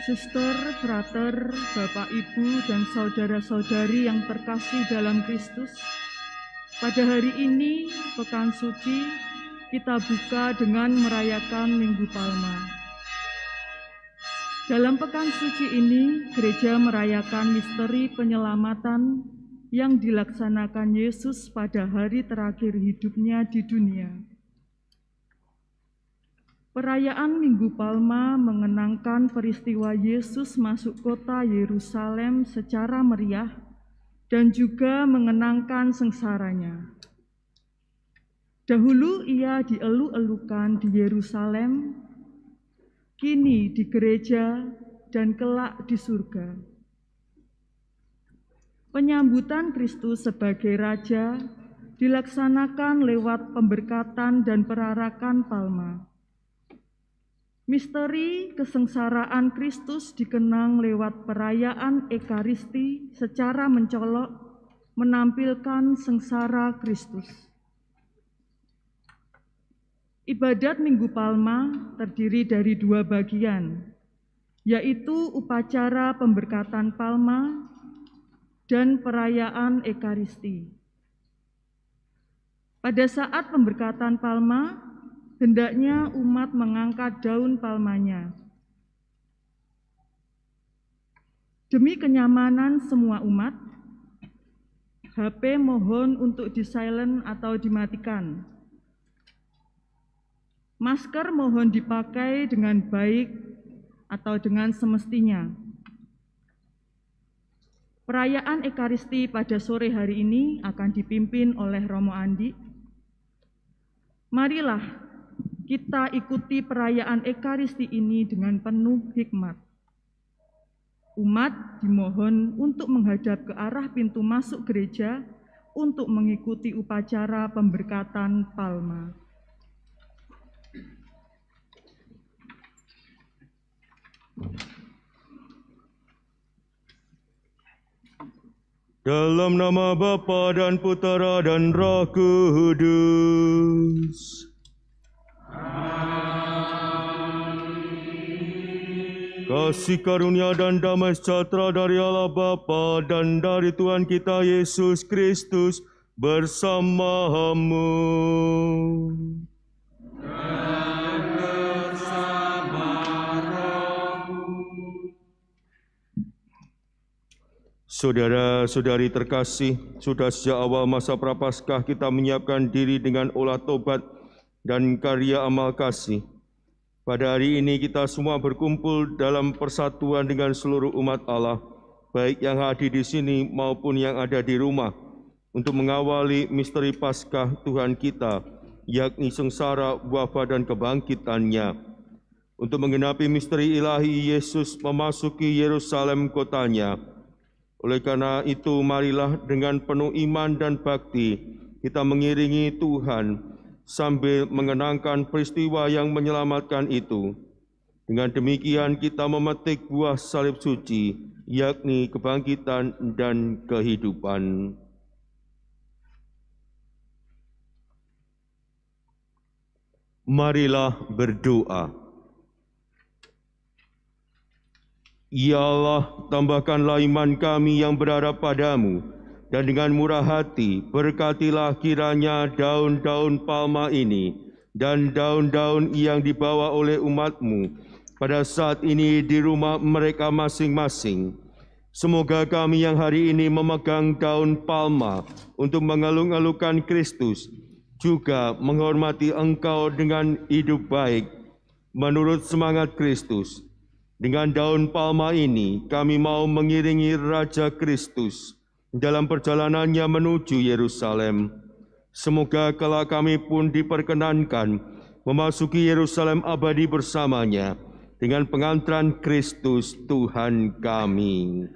Suster, frater, Bapak, Ibu, dan saudara-saudari yang terkasih dalam Kristus, pada hari ini, Pekan Suci, kita buka dengan merayakan Minggu Palma. Dalam Pekan Suci ini, gereja merayakan misteri penyelamatan yang dilaksanakan Yesus pada hari terakhir hidupnya di dunia. Perayaan Minggu Palma mengenangkan peristiwa Yesus masuk kota Yerusalem secara meriah dan juga mengenangkan sengsaranya. Dahulu ia dielu-elukan di Yerusalem, kini di gereja dan kelak di surga. Penyambutan Kristus sebagai Raja dilaksanakan lewat pemberkatan dan perarakan palma. Misteri kesengsaraan Kristus dikenang lewat perayaan Ekaristi secara mencolok menampilkan sengsara Kristus. Ibadat Minggu Palma terdiri dari dua bagian, yaitu upacara pemberkatan palma dan perayaan Ekaristi. Pada saat pemberkatan palma, hendaknya umat mengangkat daun palmanya. Demi kenyamanan semua umat, HP mohon untuk di-silent atau dimatikan. Masker mohon dipakai dengan baik atau dengan semestinya. Perayaan Ekaristi pada sore hari ini akan dipimpin oleh Romo Andi. Marilah kita ikuti perayaan Ekaristi ini dengan penuh hikmat. Umat dimohon untuk menghadap ke arah pintu masuk gereja untuk mengikuti upacara pemberkatan palma. Dalam nama Bapa dan Putera dan Roh Kudus. Kasih karunia dan damai sejahtera dari Allah Bapa dan dari Tuhan kita Yesus Kristus bersamamu. Dan bersama rohmu. Saudara-saudari terkasih, sudah sejak awal masa Prapaskah kita menyiapkan diri dengan olah tobat dan karya amal kasih. Pada hari ini kita semua berkumpul dalam persatuan dengan seluruh umat Allah, baik yang hadir di sini maupun yang ada di rumah, untuk mengawali misteri Paskah Tuhan kita, yakni sengsara, wafat, dan kebangkitannya. Untuk menggenapi misteri ilahi, Yesus memasuki Yerusalem kotanya. Oleh karena itu, marilah dengan penuh iman dan bakti kita mengiringi Tuhan sambil mengenangkan peristiwa yang menyelamatkan itu. Dengan demikian kita memetik buah salib suci, yakni kebangkitan dan kehidupan. Marilah berdoa. Ya Allah, tambahkanlah iman kami yang berharap padamu, dan dengan murah hati berkatilah kiranya daun-daun palma ini dan daun-daun yang dibawa oleh umat-Mu pada saat ini di rumah mereka masing-masing. Semoga kami yang hari ini memegang daun palma untuk mengelung-elungkan Kristus, juga menghormati Engkau dengan hidup baik menurut semangat Kristus. Dengan daun palma ini, kami mau mengiringi Raja Kristus dalam perjalanannya menuju Yerusalem. Semoga kelak kami pun diperkenankan memasuki Yerusalem abadi bersamanya dengan pengantaran Kristus Tuhan kami.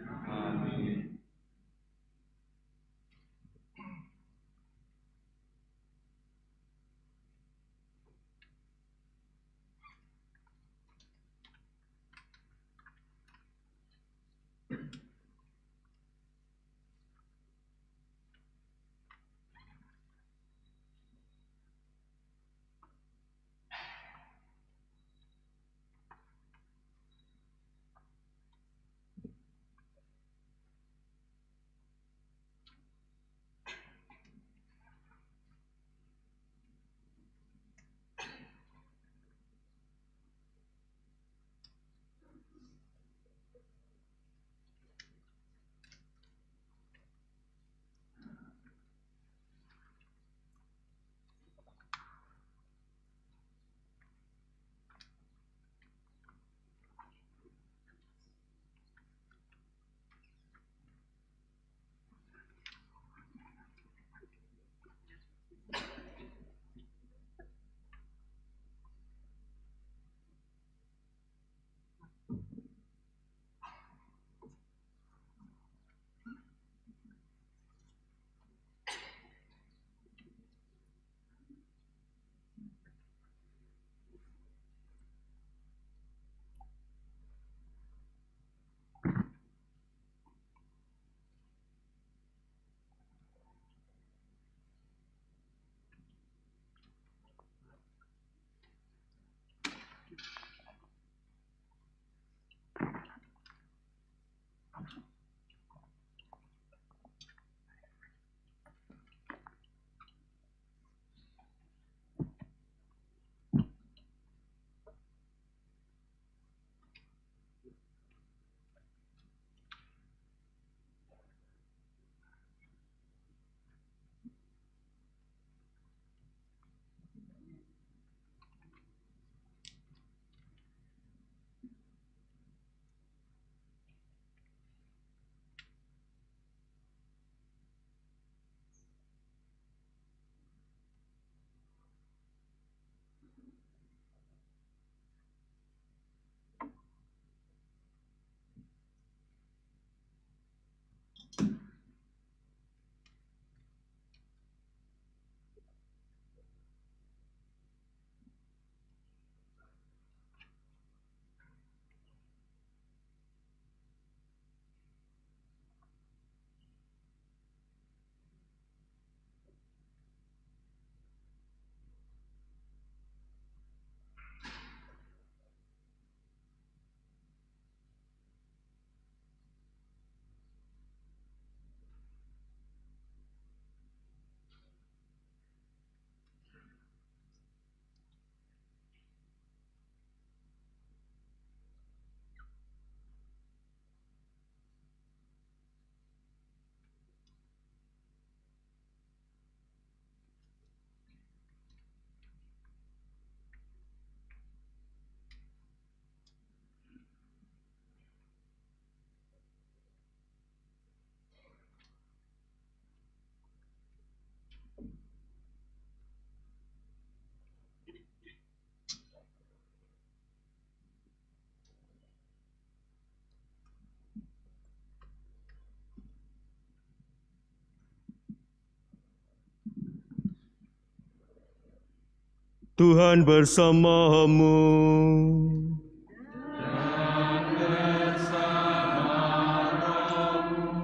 Tuhan bersamamu.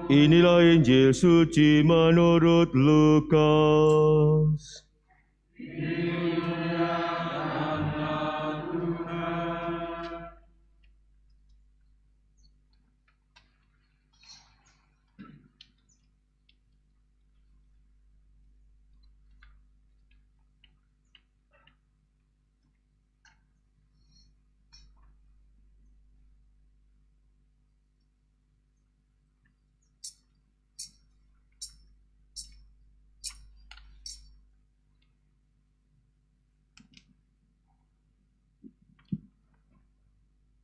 Inilah Injil suci menurut Lukas.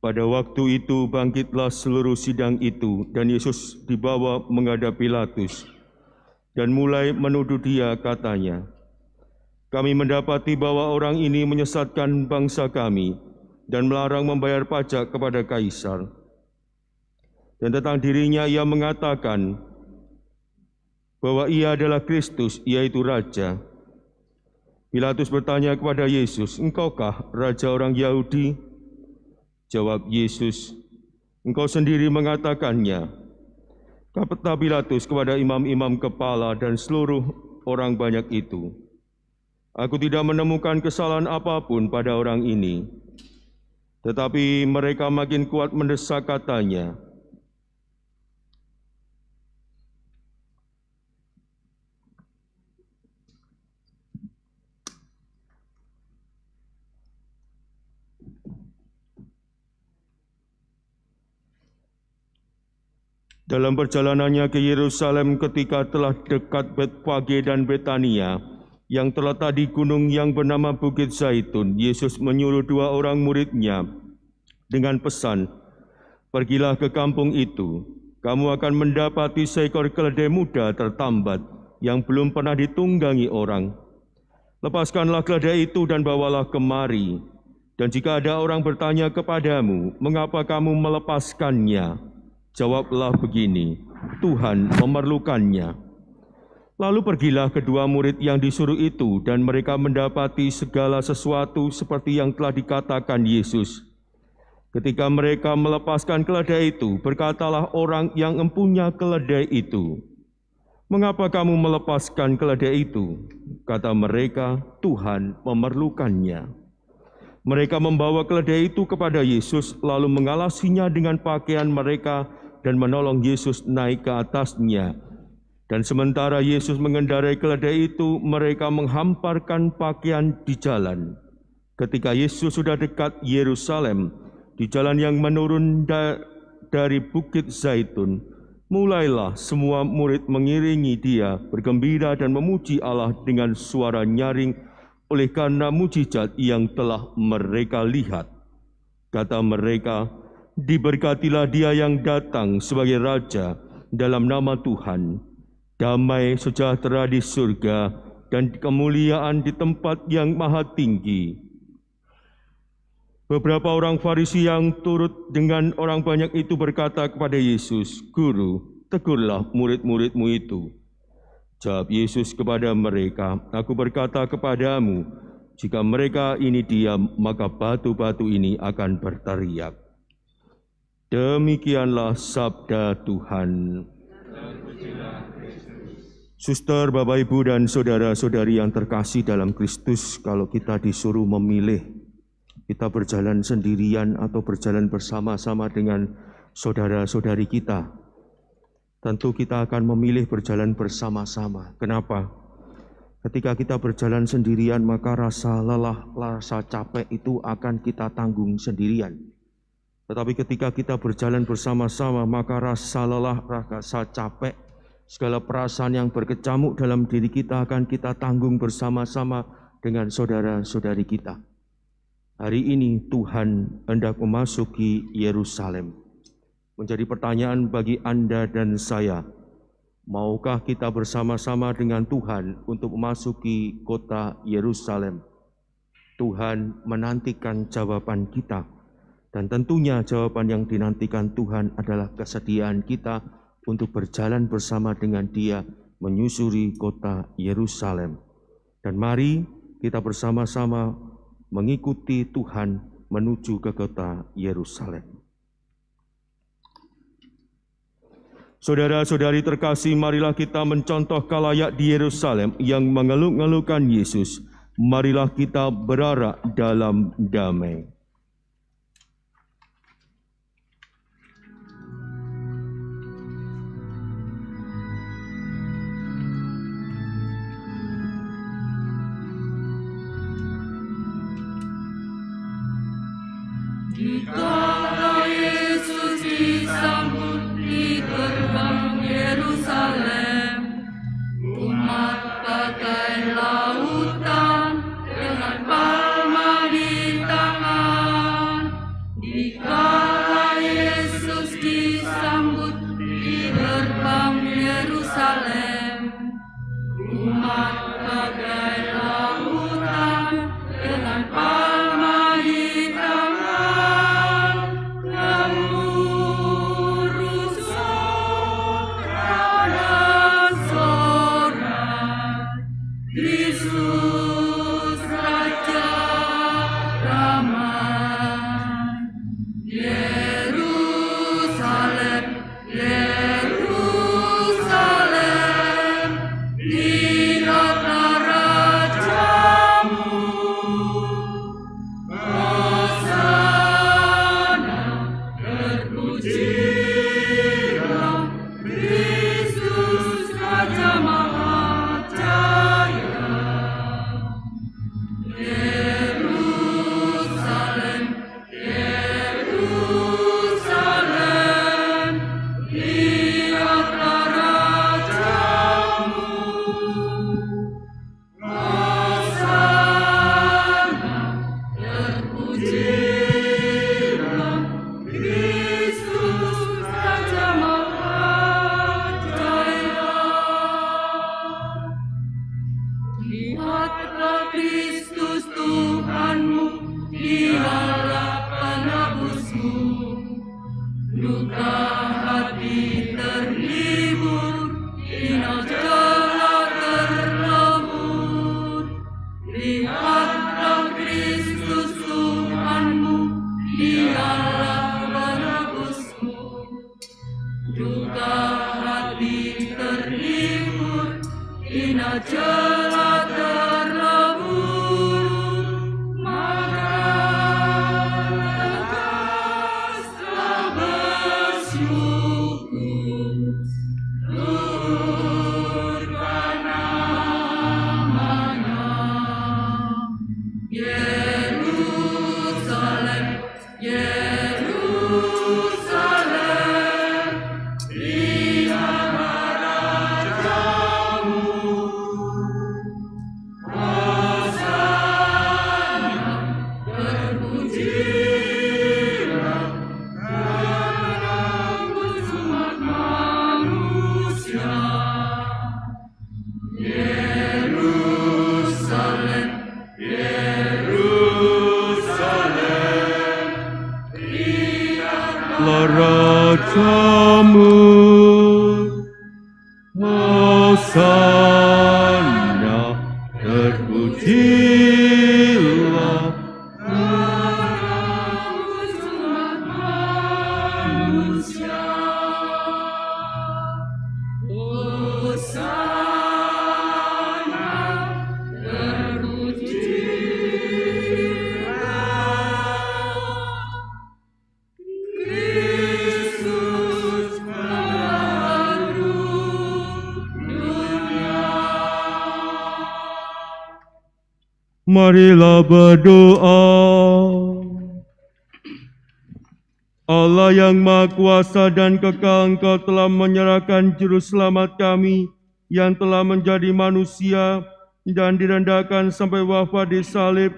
Pada waktu itu bangkitlah seluruh sidang itu, dan Yesus dibawa menghadap Pilatus, dan mulai menuduh dia, katanya, "Kami mendapati bahwa orang ini menyesatkan bangsa kami, dan melarang membayar pajak kepada Kaisar. Dan tentang dirinya ia mengatakan bahwa ia adalah Kristus, yaitu Raja." Pilatus bertanya kepada Yesus, "Engkaukah Raja orang Yahudi?" Jawab Yesus, "Engkau sendiri mengatakannya." Kata Pilatus kepada imam-imam kepala dan seluruh orang banyak itu, "Aku tidak menemukan kesalahan apapun pada orang ini." Tetapi mereka makin kuat mendesak, katanya, dalam perjalanannya ke Yerusalem ketika telah dekat Betfage dan Betania, yang terletak di gunung yang bernama Bukit Zaitun, Yesus menyuruh 2 orang murid-Nya dengan pesan, "Pergilah ke kampung itu, kamu akan mendapati seekor keledai muda tertambat yang belum pernah ditunggangi orang. Lepaskanlah keledai itu dan bawalah kemari. Dan jika ada orang bertanya kepadamu, mengapa kamu melepaskannya? Jawablah begini, Tuhan memerlukannya." Lalu pergilah kedua murid yang disuruh itu, dan mereka mendapati segala sesuatu seperti yang telah dikatakan Yesus. Ketika mereka melepaskan keledai itu, berkatalah orang yang empunya keledai itu, "Mengapa kamu melepaskan keledai itu?" Kata mereka, "Tuhan memerlukannya." Mereka membawa keledai itu kepada Yesus, lalu mengalasinya dengan pakaian mereka dan menolong Yesus naik ke atasnya. Dan sementara Yesus mengendarai keledai itu, mereka menghamparkan pakaian di jalan. Ketika Yesus sudah dekat Yerusalem, di jalan yang menurun dari Bukit Zaitun, mulailah semua murid mengiringi dia, bergembira dan memuji Allah dengan suara nyaring oleh karena mujizat yang telah mereka lihat. Kata mereka, "Diberkatilah dia yang datang sebagai Raja dalam nama Tuhan. Damai sejahtera di surga dan kemuliaan di tempat yang maha tinggi." Beberapa orang Farisi yang turut dengan orang banyak itu berkata kepada Yesus, "Guru, tegurlah murid-murid-mu itu." Jawab Yesus kepada mereka, "Aku berkata kepadamu, jika mereka ini diam, maka batu-batu ini akan berteriak." Demikianlah sabda Tuhan. Suster, Bapak, Ibu, dan saudara-saudari yang terkasih dalam Kristus, kalau kita disuruh memilih, kita berjalan sendirian atau berjalan bersama-sama dengan saudara-saudari kita, tentu kita akan memilih berjalan bersama-sama. Kenapa? Ketika kita berjalan sendirian, maka rasa lelah, rasa capek itu akan kita tanggung sendirian. Tetapi ketika kita berjalan bersama-sama, maka rasa lelah, rasa capek, segala perasaan yang berkecamuk dalam diri kita akan kita tanggung bersama-sama dengan saudara-saudari kita. Hari ini Tuhan hendak memasuki Yerusalem. Menjadi pertanyaan bagi Anda dan saya, maukah kita bersama-sama dengan Tuhan untuk memasuki kota Yerusalem? Tuhan menantikan jawaban kita. Dan tentunya jawaban yang dinantikan Tuhan adalah kesediaan kita untuk berjalan bersama dengan Dia menyusuri kota Yerusalem. Dan mari kita bersama-sama mengikuti Tuhan menuju ke kota Yerusalem. Saudara-saudari terkasih, marilah kita mencontoh khalayak di Yerusalem yang mengeluh-ngeluhkan Yesus. Marilah kita berarak dalam damai. Dikala Yesus disambut di gerbang Yerusalem, umat bagai lautan dengan palma di tangan. Dikala Yesus disambut di gerbang Yerusalem, umat bagai lautan dengan palma di tangan. Yesus Raja Damai. Yerusalem, Yerusalem, lihatlah Rajamu. Hosana, terpujilah Kristus Raja Mahajaya. Yerusalem, Yerusalem, lihatlah Rajamu. Hosana, terpujilah Kristus Raja Mahajaya. Lihatlah Kristus Tuhanmu, dialah penebusmu. Duka hati terhibur, hina celah terlebur. Lihatlah Kristus Tuhanmu, dialah penebusmu. Duka hati terhibur, hina celah terlebur. Maka lekaslah bersyukur, luhurkan namanya. Yerusalem, Yerusalem, lihatlah Rajamu. Hosana, terpujilah penebus umat manusia. Yerusalem, Yerusalem, lihatlah Rajamu. Hosana, terpujilah penebus umat manusia. Hosana, terpujilah Kristus baru dunia. Marilah berdoa. Allah yang Maha Kuasa dan Kekal, Engkau telah menyerahkan Juru Selamat kami yang telah menjadi manusia dan direndahkan sampai wafat di salib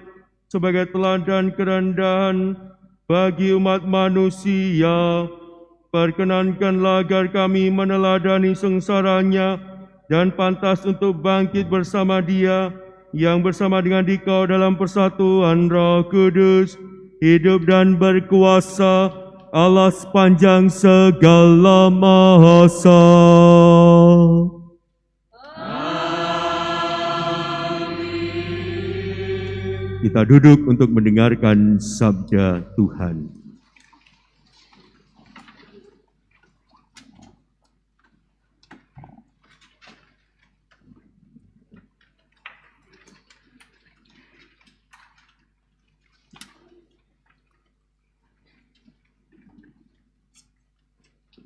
sebagai teladan kerendahan bagi umat manusia. Perkenankanlah agar kami meneladani sengsaranya dan pantas untuk bangkit bersama Dia yang bersama dengan Dikau dalam persatuan Roh Kudus, hidup dan berkuasa Allah sepanjang segala masa. kita duduk untuk mendengarkan sabda Tuhan.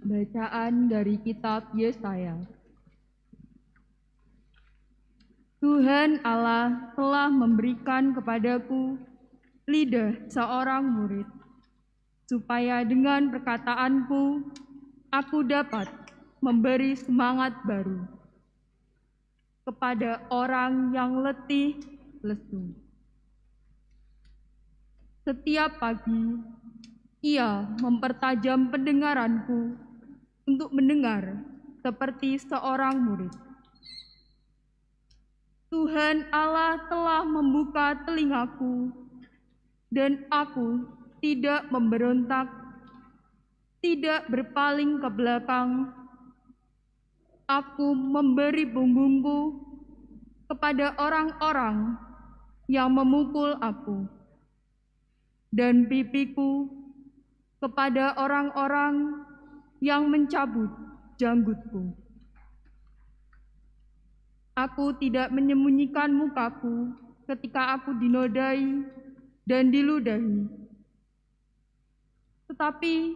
Bacaan dari kitab Yesaya. Tuhan Allah telah memberikan kepadaku lidah seorang murid, supaya dengan perkataanku aku dapat memberi semangat baru kepada orang yang letih lesu. Setiap pagi ia mempertajam pendengaranku untuk mendengar seperti seorang murid. Tuhan Allah telah membuka telingaku, dan aku tidak memberontak, tidak berpaling ke belakang. Aku memberi punggungku kepada orang-orang yang memukul aku, dan pipiku kepada orang-orang yang mencabut janggutku. Aku tidak menyembunyikan mukaku ketika aku dinodai dan diludahi. Tetapi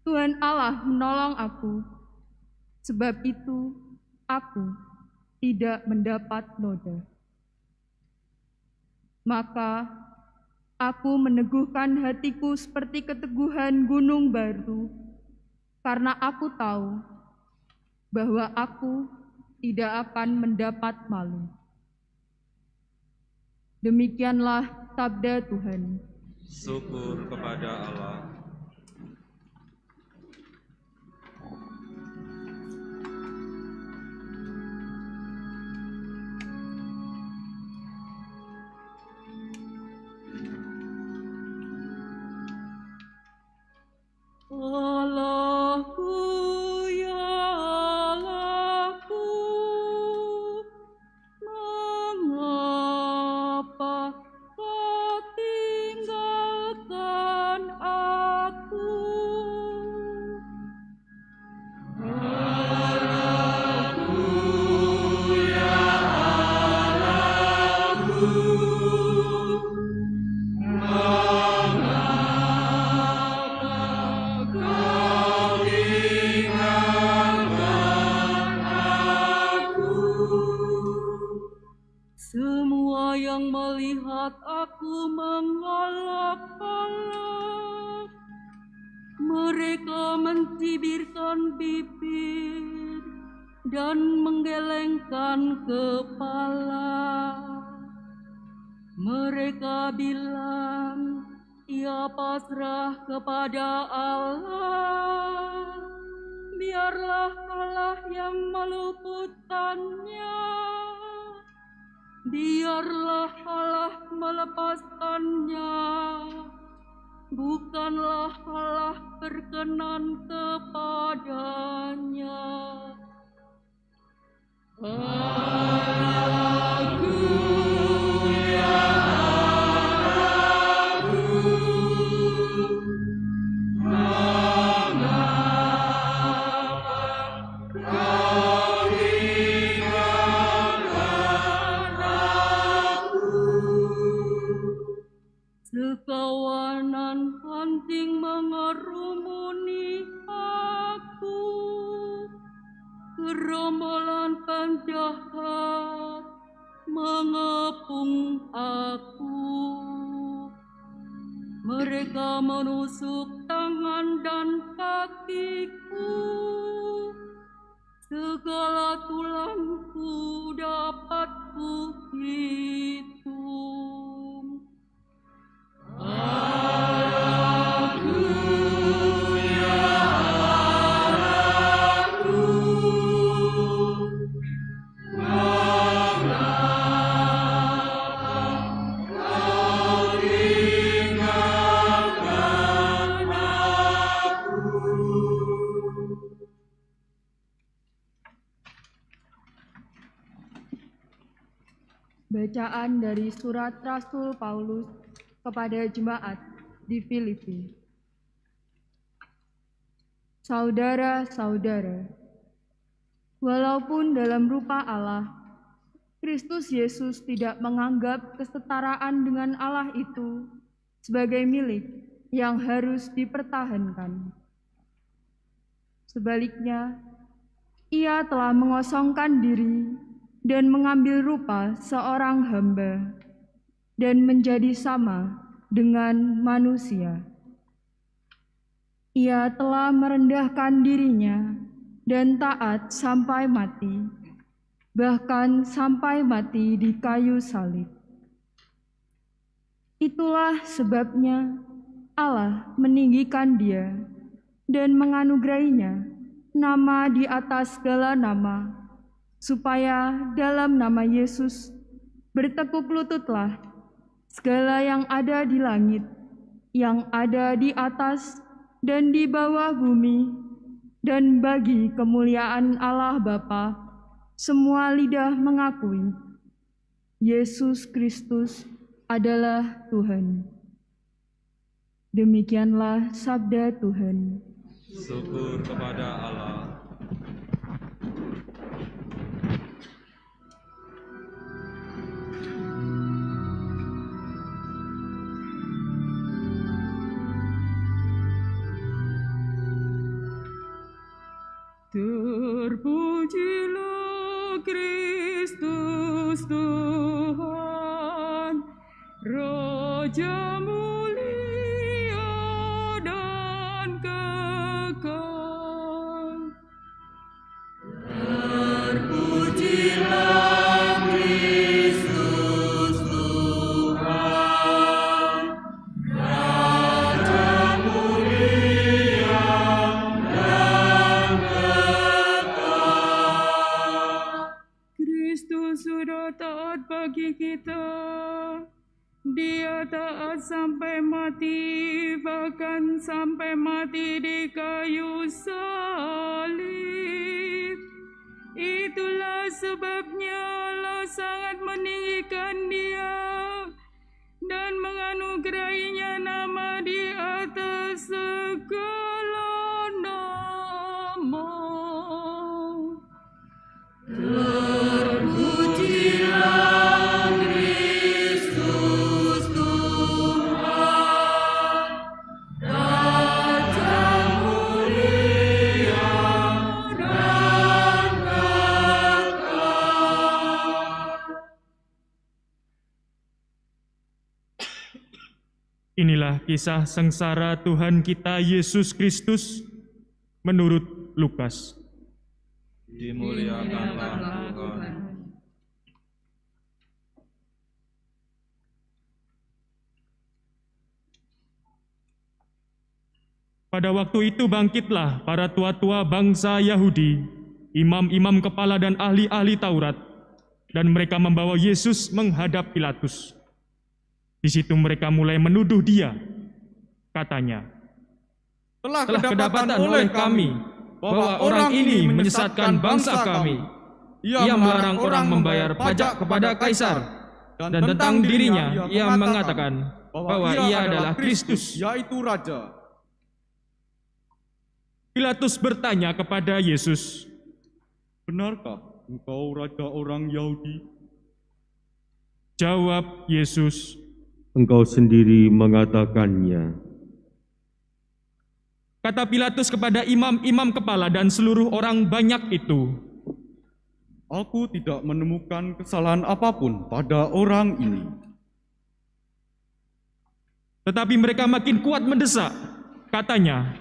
Tuhan Allah menolong aku, sebab itu aku tidak mendapat noda. Maka aku meneguhkan hatiku seperti keteguhan gunung batu, karena aku tahu bahwa aku tidak akan mendapat malu. Demikianlah sabda Tuhan. Syukur kepada Allah. Allahku, ya Allahku, mengapa kau tinggalkan aku? Allahku, ya Allahku, Semua yang melihat aku mengalak-alak, mereka mencibirkan bibir dan menggelengkan kepala. Mereka bilang, ia pasrah kepada Allah, biarlah Allah yang meluputkannya. Biarlah Allah melepaskannya, bukanlah Allah berkenan kepadanya. Allahku, ya Allahku, Sekawanan hunting mengerumuni aku, gerombolan penjahat mengepung aku. Mereka menusuk tangan dan kakiku, segala tulangku dapat kuhitung. Allahku, ya Allahku, mengapa kau tinggalkan aku? Bacaan dari surat Rasul Paulus kepada jemaat di Filipi. Saudara-saudara, walaupun dalam rupa Allah, Kristus Yesus tidak menganggap kesetaraan dengan Allah itu sebagai milik yang harus dipertahankan. Sebaliknya, Ia telah mengosongkan diri dan mengambil rupa seorang hamba dan menjadi sama dengan manusia. Ia telah merendahkan dirinya dan taat sampai mati, bahkan sampai mati di kayu salib. Itulah sebabnya Allah meninggikan Dia dan menganugerahinya nama di atas segala nama, supaya dalam nama Yesus bertekuk lututlah segala yang ada di langit, yang ada di atas dan di bawah bumi, dan bagi kemuliaan Allah Bapa, semua lidah mengakui Yesus Kristus adalah Tuhan. Demikianlah sabda Tuhan. Syukur kepada Allah. Terpujilah Kristus Tuhan, Raja mulia dan kekal. Terpujilah Kristus Tuhan, Raja mulia dan kekal. Kristus sudah taat bagi kita. Dia taat sampai mati, bahkan sampai mati di kayu salib. Itulah sebabnya Allah sangat meninggikan Dia dan menganugerahinya nama di atas segala nama. Terpujilah Kristus Tuhan, Raja mulia dan kekal. Inilah kisah sengsara Tuhan kita Yesus Kristus menurut Lukas. Dimuliakanlah Tuhan. Pada waktu itu bangkitlah para tua-tua bangsa Yahudi, imam-imam kepala dan ahli-ahli Taurat, dan mereka membawa Yesus menghadap Pilatus. Di situ mereka mulai menuduh Dia. Katanya, Telah kedapatan oleh kami bahwa orang ini menyesatkan bangsa kami. Ia melarang orang membayar pajak kepada Kaisar, dan tentang dirinya ia mengatakan bahwa ia adalah Kristus, yaitu Raja. Pilatus bertanya kepada Yesus, Benarkah engkau Raja orang Yahudi? jawab Yesus, Engkau sendiri mengatakannya. kata Pilatus kepada imam-imam kepala dan seluruh orang banyak itu, Aku tidak menemukan kesalahan apapun pada orang ini. tetapi mereka makin kuat mendesak. Katanya,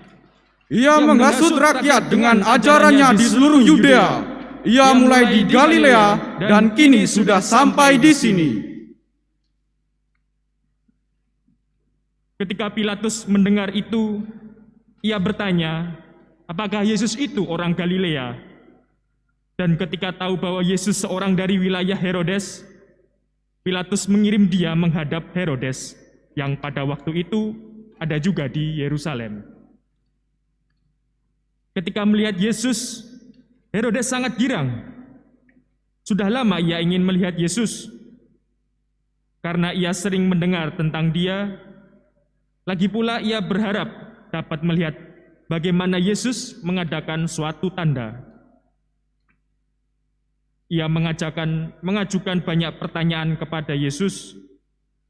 Ia menghasut rakyat dengan ajarannya di seluruh Yudea. Ia mulai di Galilea dan kini sudah sampai di sini. ketika Pilatus mendengar itu, ia bertanya, apakah Yesus itu orang Galilea? Dan ketika tahu bahwa Yesus seorang dari wilayah Herodes, Pilatus mengirim dia menghadap Herodes, yang pada waktu itu ada juga di Yerusalem. Ketika melihat Yesus, Herodes sangat girang. Sudah lama ia ingin melihat Yesus, karena ia sering mendengar tentang Dia. Lagi pula ia berharap dapat melihat bagaimana Yesus mengadakan suatu tanda. Ia mengajukan banyak pertanyaan kepada Yesus,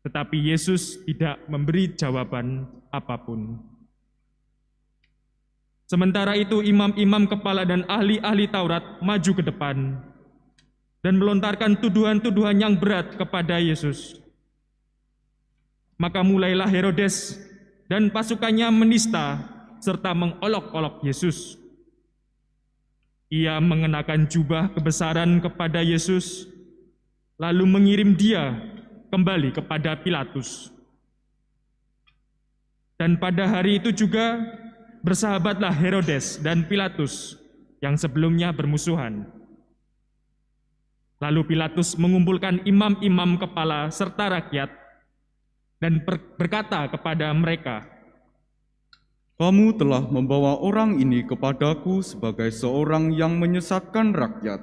tetapi Yesus tidak memberi jawaban apapun. Sementara itu imam-imam kepala dan ahli-ahli Taurat maju ke depan dan melontarkan tuduhan-tuduhan yang berat kepada Yesus. Maka mulailah Herodes dan pasukannya menista serta mengolok-olok Yesus. Ia mengenakan jubah kebesaran kepada Yesus, lalu mengirim Dia kembali kepada Pilatus. Dan pada hari itu juga bersahabatlah Herodes dan Pilatus yang sebelumnya bermusuhan. Lalu Pilatus mengumpulkan imam-imam kepala serta rakyat dan berkata kepada mereka, Kamu telah membawa orang ini kepadaku sebagai seorang yang menyesatkan rakyat.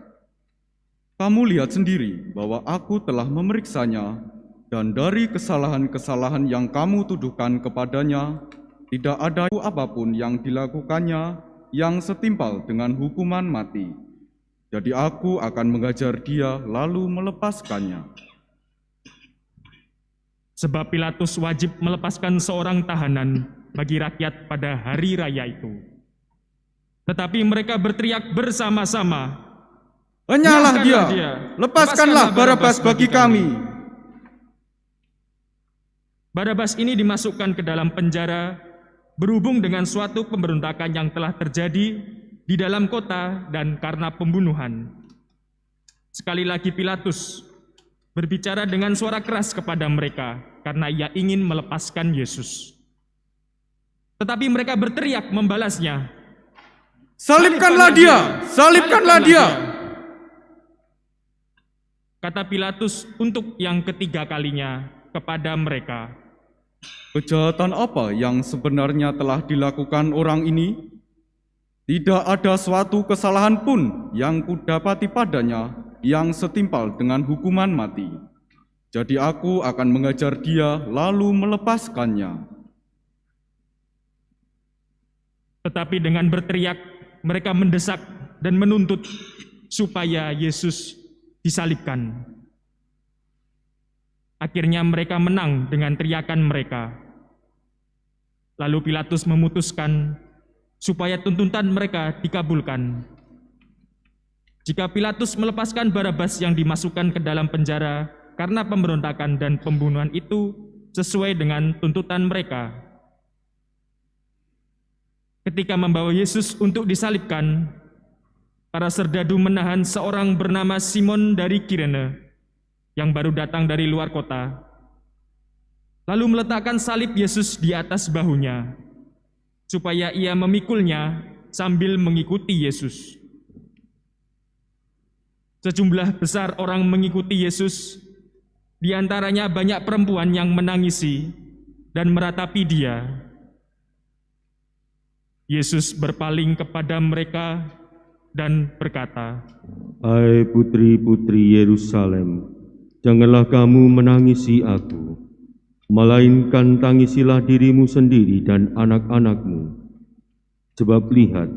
Kamu lihat sendiri bahwa aku telah memeriksanya, dan dari kesalahan-kesalahan yang kamu tuduhkan kepadanya, tidak ada apapun yang dilakukannya yang setimpal dengan hukuman mati. Jadi aku akan mengajar dia lalu melepaskannya. Sebab Pilatus wajib melepaskan seorang tahanan bagi rakyat pada hari raya itu. Tetapi mereka berteriak bersama-sama, Henyalah dia, lepaskanlah Barabas bagi kami. Barabas ini dimasukkan ke dalam penjara berhubung dengan suatu pemberontakan yang telah terjadi di dalam kota dan karena pembunuhan. Sekali lagi Pilatus berbicara dengan suara keras kepada mereka karena ia ingin melepaskan Yesus. Tetapi mereka berteriak membalasnya, Salibkanlah dia, salibkanlah dia. Kata Pilatus untuk yang ketiga kalinya kepada mereka, Kejahatan apa yang sebenarnya telah dilakukan orang ini? Tidak ada suatu kesalahan pun yang kudapati padanya yang setimpal dengan hukuman mati. Jadi aku akan mengajar dia lalu melepaskannya. tetapi dengan berteriak mereka mendesak dan menuntut supaya Yesus disalibkan. Akhirnya mereka menang dengan teriakan mereka. Lalu Pilatus memutuskan supaya tuntutan mereka dikabulkan. Jika Pilatus melepaskan Barabas yang dimasukkan ke dalam penjara karena pemberontakan dan pembunuhan itu sesuai dengan tuntutan mereka. Ketika membawa Yesus untuk disalibkan, para serdadu menahan seorang bernama Simon dari Kirene yang baru datang dari luar kota, lalu meletakkan salib Yesus di atas bahunya, supaya ia memikulnya sambil mengikuti Yesus. Sejumlah besar orang mengikuti Yesus, di antaranya banyak perempuan yang menangisi dan meratapi Dia. Yesus berpaling kepada mereka dan berkata, Hai putri-putri Yerusalem, janganlah kamu menangisi aku, melainkan tangisilah dirimu sendiri dan anak-anakmu. Sebab lihat,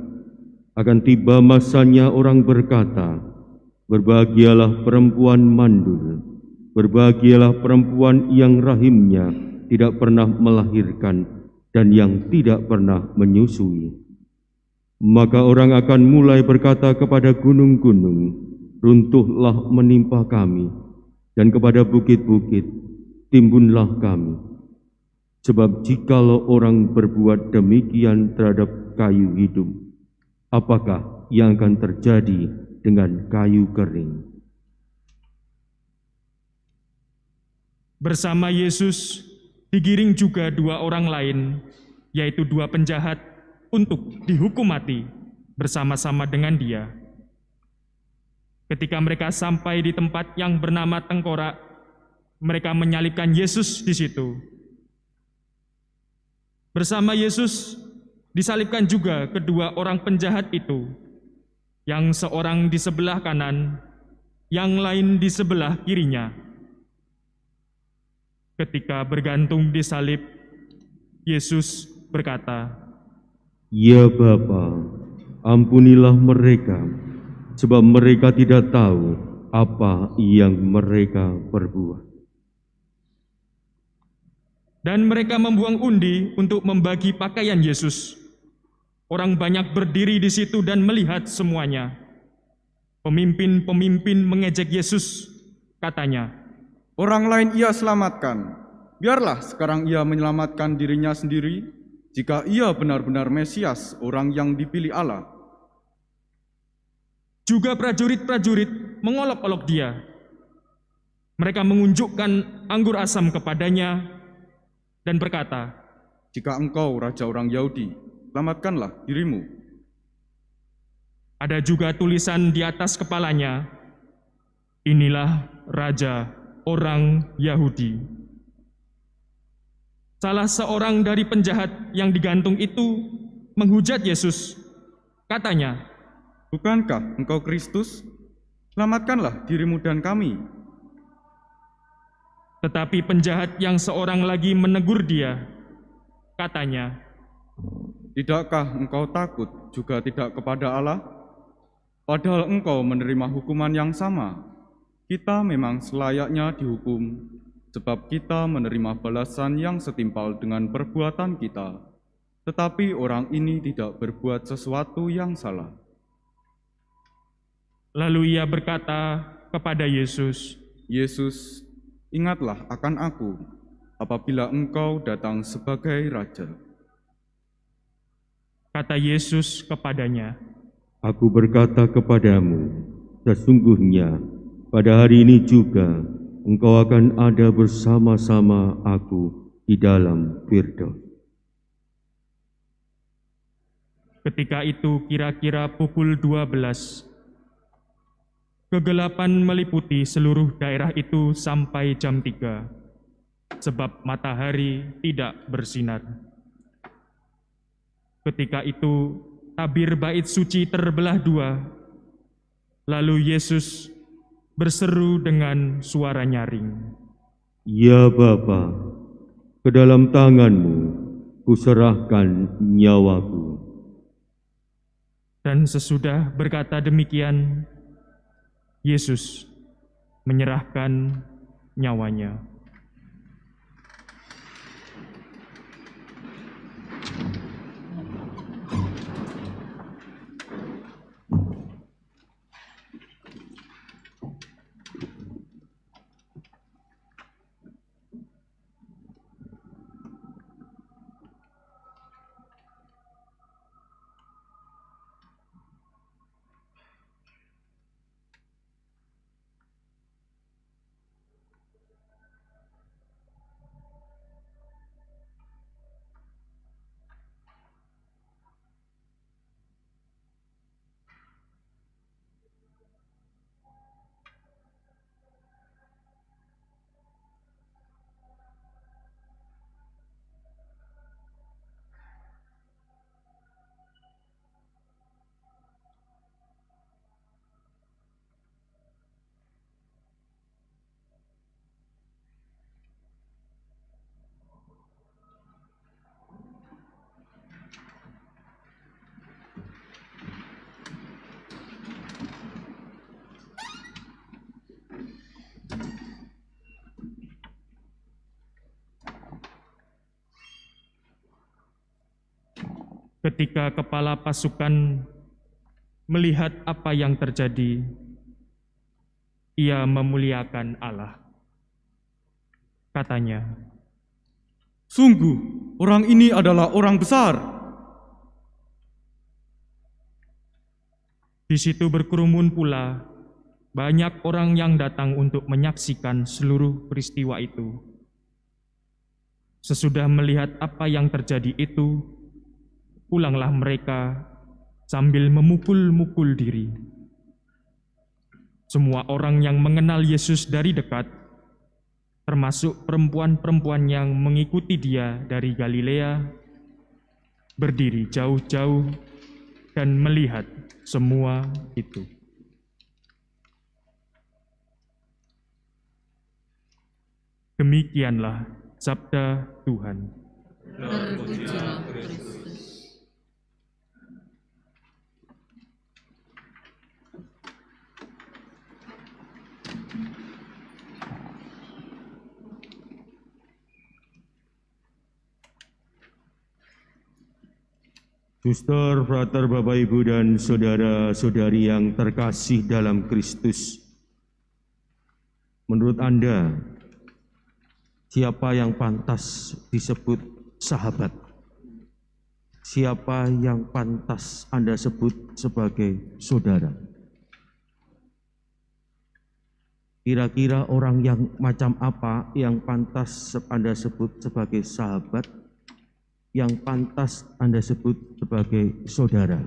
akan tiba masanya orang berkata, berbahagialah perempuan mandul, berbahagialah perempuan yang rahimnya tidak pernah melahirkan dan yang tidak pernah menyusui. Maka orang akan mulai berkata kepada gunung-gunung, runtuhlah menimpa kami, dan kepada bukit-bukit, timbunlah kami. Sebab jikalau orang berbuat demikian terhadap kayu hidup, apakah yang akan terjadi dengan kayu kering? Bersama Yesus digiring juga dua orang lain, yaitu dua penjahat, untuk dihukum mati bersama-sama dengan Dia. Ketika mereka sampai di tempat yang bernama Tengkorak, mereka menyalibkan Yesus di situ. Bersama Yesus disalibkan juga kedua orang penjahat itu, yang seorang di sebelah kanan, yang lain di sebelah kirinya. Ketika bergantung di salib, Yesus berkata, "Ya Bapa, ampunilah mereka, sebab mereka tidak tahu apa yang mereka perbuat." Dan mereka membuang undi untuk membagi pakaian Yesus. Orang banyak berdiri di situ dan melihat semuanya. Pemimpin-pemimpin mengejek Yesus, katanya, Orang lain ia selamatkan. Biarlah sekarang ia menyelamatkan dirinya sendiri, jika ia benar-benar Mesias, orang yang dipilih Allah. juga prajurit-prajurit mengolok-olok dia. Mereka mengunjukkan anggur asam kepadanya dan berkata, Jika engkau Raja orang Yahudi, selamatkanlah dirimu. ada juga tulisan di atas kepalanya, "Inilah Raja orang Yahudi." Salah seorang dari penjahat yang digantung itu menghujat Yesus. Katanya, Bukankah engkau Kristus? Selamatkanlah dirimu dan kami. tetapi penjahat yang seorang lagi menegur dia. Katanya, Tidakkah engkau takut juga tidak kepada Allah? Padahal engkau menerima hukuman yang sama. Kita memang selayaknya dihukum, sebab kita menerima balasan yang setimpal dengan perbuatan kita. Tetapi orang ini tidak berbuat sesuatu yang salah. lalu ia berkata kepada Yesus, Yesus, ingatlah akan aku apabila engkau datang sebagai Raja. kata Yesus kepadanya, Aku berkata kepadamu, sesungguhnya pada hari ini juga engkau akan ada bersama-sama aku di dalam Firdaus. ketika itu kira-kira pukul 12. Kegelapan meliputi seluruh daerah itu sampai jam 3, sebab matahari tidak bersinar. Ketika itu tabir bait suci terbelah dua, lalu Yesus berseru dengan suara nyaring, Ya Bapa, ke dalam tanganmu kuserahkan nyawaku. dan sesudah berkata demikian, Yesus menyerahkan nyawanya. Ketika kepala pasukan melihat apa yang terjadi, ia memuliakan Allah. Katanya, Sungguh, orang ini adalah orang besar. di situ berkerumun pula banyak orang yang datang untuk menyaksikan seluruh peristiwa itu. Sesudah melihat apa yang terjadi itu, pulanglah mereka sambil memukul-mukul diri. Semua orang yang mengenal Yesus dari dekat, termasuk perempuan-perempuan yang mengikuti dia dari Galilea, berdiri jauh-jauh dan melihat semua itu. Demikianlah sabda Tuhan. Terpujilah Kristus. Suster, frater, Bapak, Ibu, dan saudara-saudari yang terkasih dalam Kristus, menurut Anda, siapa yang pantas disebut sahabat? Siapa yang pantas Anda sebut sebagai saudara? Kira-kira orang yang macam apa yang pantas Anda sebut sebagai sahabat, yang pantas Anda sebut sebagai saudara?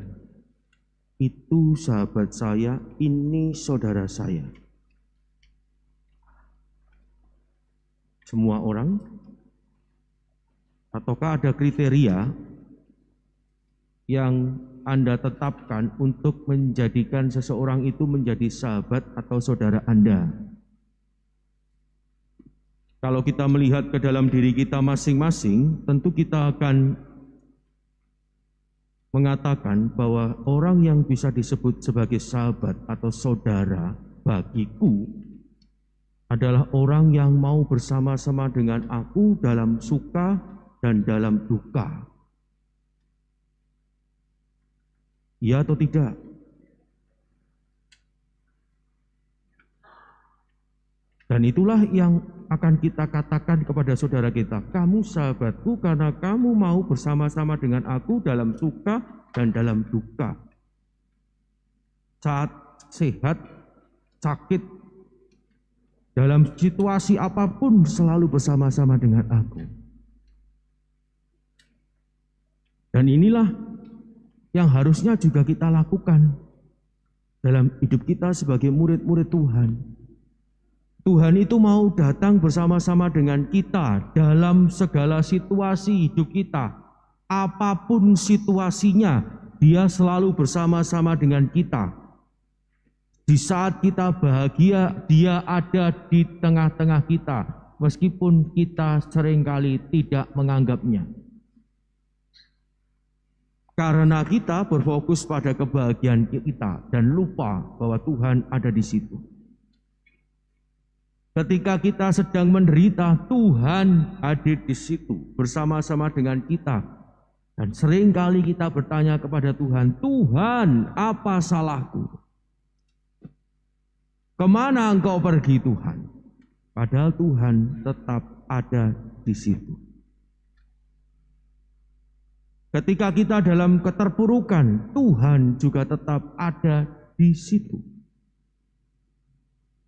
Itu sahabat saya, ini saudara saya. Semua orang? Ataukah ada kriteria yang Anda tetapkan untuk menjadikan seseorang itu menjadi sahabat atau saudara Anda? Kalau kita melihat ke dalam diri kita masing-masing, tentu kita akan mengatakan bahwa orang yang bisa disebut sebagai sahabat atau saudara bagiku adalah orang yang mau bersama-sama dengan aku dalam suka dan dalam duka. Iya atau tidak? Dan itulah yang akan kita katakan kepada saudara kita, kamu sahabatku karena kamu mau bersama-sama dengan aku dalam suka dan dalam duka. Saat sehat, sakit, dalam situasi apapun selalu bersama-sama dengan aku. Dan inilah yang harusnya juga kita lakukan dalam hidup kita sebagai murid-murid Tuhan. Tuhan itu mau datang bersama-sama dengan kita dalam segala situasi hidup kita. Apapun situasinya, Dia selalu bersama-sama dengan kita. Di saat kita bahagia, Dia ada di tengah-tengah kita, meskipun kita seringkali tidak menganggapnya. Karena kita berfokus pada kebahagiaan kita dan lupa bahwa Tuhan ada di situ. Ketika kita sedang menderita, Tuhan hadir di situ bersama-sama dengan kita. Dan seringkali kita bertanya kepada Tuhan, Tuhan, apa salahku? Kemana Engkau pergi, Tuhan? Padahal Tuhan tetap ada di situ. Ketika kita dalam keterpurukan, Tuhan juga tetap ada di situ.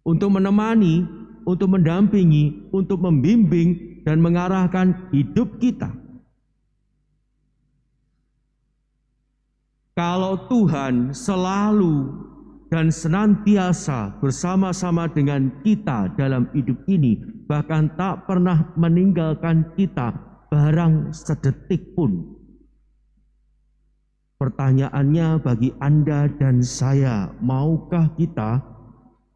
Untuk menemani, untuk mendampingi, untuk membimbing dan mengarahkan hidup kita. Kalau Tuhan selalu dan senantiasa bersama-sama dengan kita dalam hidup ini, bahkan tak pernah meninggalkan kita barang sedetik pun. Pertanyaannya bagi Anda dan saya, maukah kita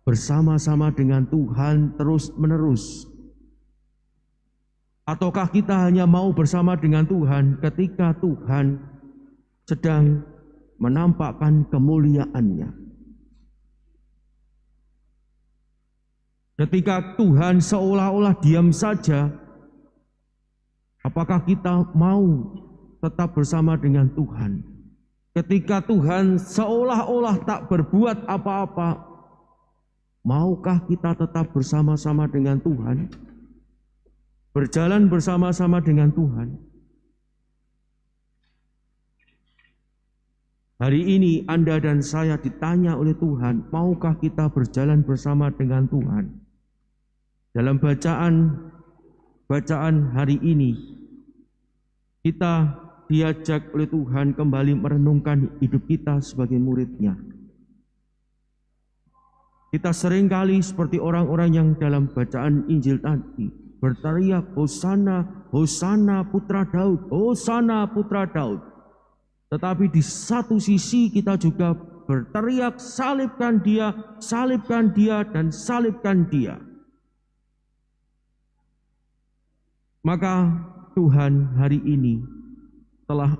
bersama-sama dengan Tuhan terus-menerus? Ataukah kita hanya mau bersama dengan Tuhan ketika Tuhan sedang menampakkan kemuliaan-Nya? Ketika Tuhan seolah-olah diam saja, apakah kita mau tetap bersama dengan Tuhan? Ketika Tuhan seolah-olah tak berbuat apa-apa, maukah kita tetap bersama-sama dengan Tuhan? Berjalan bersama-sama dengan Tuhan? Hari ini Anda dan saya ditanya oleh Tuhan, maukah kita berjalan bersama dengan Tuhan? Dalam bacaan hari ini, kita diajak oleh Tuhan kembali merenungkan hidup kita sebagai murid-Nya. Kita seringkali seperti orang-orang yang dalam bacaan Injil tadi berteriak, Hosana, Hosana putra Daud, Hosana putra Daud. Tetapi di satu sisi kita juga berteriak, salibkan dia, dan salibkan dia. Maka Tuhan hari ini telah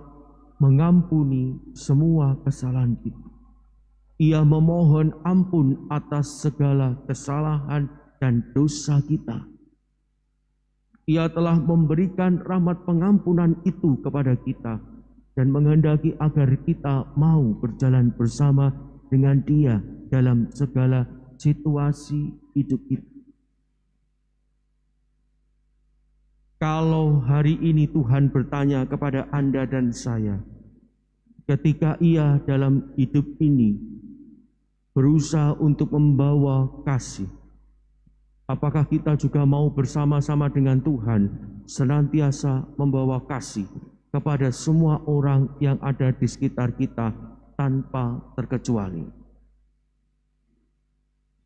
mengampuni semua kesalahan kita. Ia memohon ampun atas segala kesalahan dan dosa kita. Ia telah memberikan rahmat pengampunan itu kepada kita dan menghendaki agar kita mau berjalan bersama dengan Dia dalam segala situasi hidup kita. Kalau hari ini Tuhan bertanya kepada Anda dan saya, ketika Ia dalam hidup ini berusaha untuk membawa kasih, apakah kita juga mau bersama-sama dengan Tuhan senantiasa membawa kasih kepada semua orang yang ada di sekitar kita tanpa terkecuali?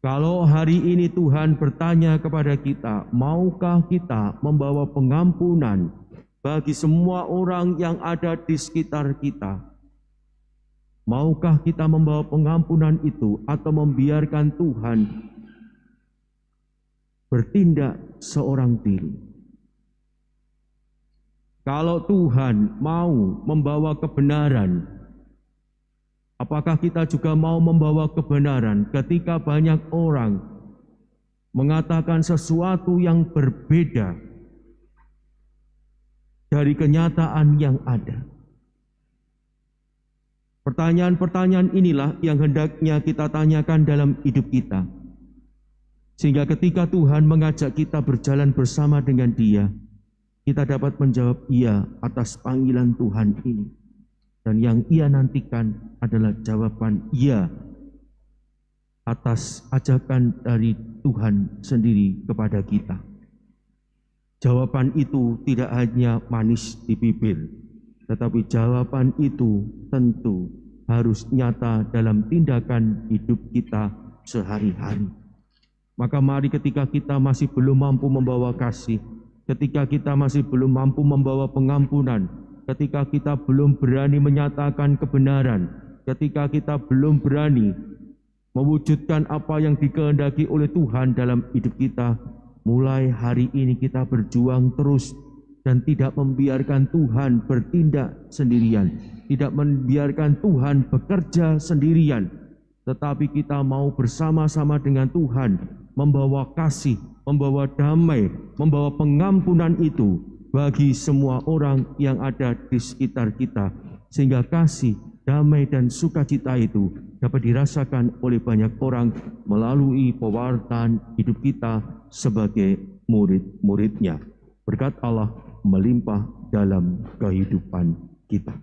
Kalau hari ini Tuhan bertanya kepada kita, maukah kita membawa pengampunan bagi semua orang yang ada di sekitar kita? Maukah kita membawa pengampunan itu atau membiarkan Tuhan bertindak seorang diri? Kalau Tuhan mau membawa kebenaran, apakah kita juga mau membawa kebenaran ketika banyak orang mengatakan sesuatu yang berbeda dari kenyataan yang ada? Pertanyaan-pertanyaan inilah yang hendaknya kita tanyakan dalam hidup kita. Sehingga ketika Tuhan mengajak kita berjalan bersama dengan Dia, kita dapat menjawab iya atas panggilan Tuhan ini. Dan yang Ia nantikan adalah jawaban iya atas ajakan dari Tuhan sendiri kepada kita. Jawaban itu tidak hanya manis di bibir, tetapi jawaban itu tentu harus nyata dalam tindakan hidup kita sehari-hari. Maka mari ketika kita masih belum mampu membawa kasih, ketika kita masih belum mampu membawa pengampunan, ketika kita belum berani menyatakan kebenaran, ketika kita belum berani mewujudkan apa yang dikehendaki oleh Tuhan dalam hidup kita, mulai hari ini kita berjuang terus dan tidak membiarkan Tuhan bertindak sendirian, tidak membiarkan Tuhan bekerja sendirian, tetapi kita mau bersama-sama dengan Tuhan membawa kasih, membawa damai, membawa pengampunan itu bagi semua orang yang ada di sekitar kita, sehingga kasih, damai, dan sukacita itu dapat dirasakan oleh banyak orang melalui pewartaan hidup kita sebagai murid-muridnya. Berkat Allah melimpah dalam kehidupan kita.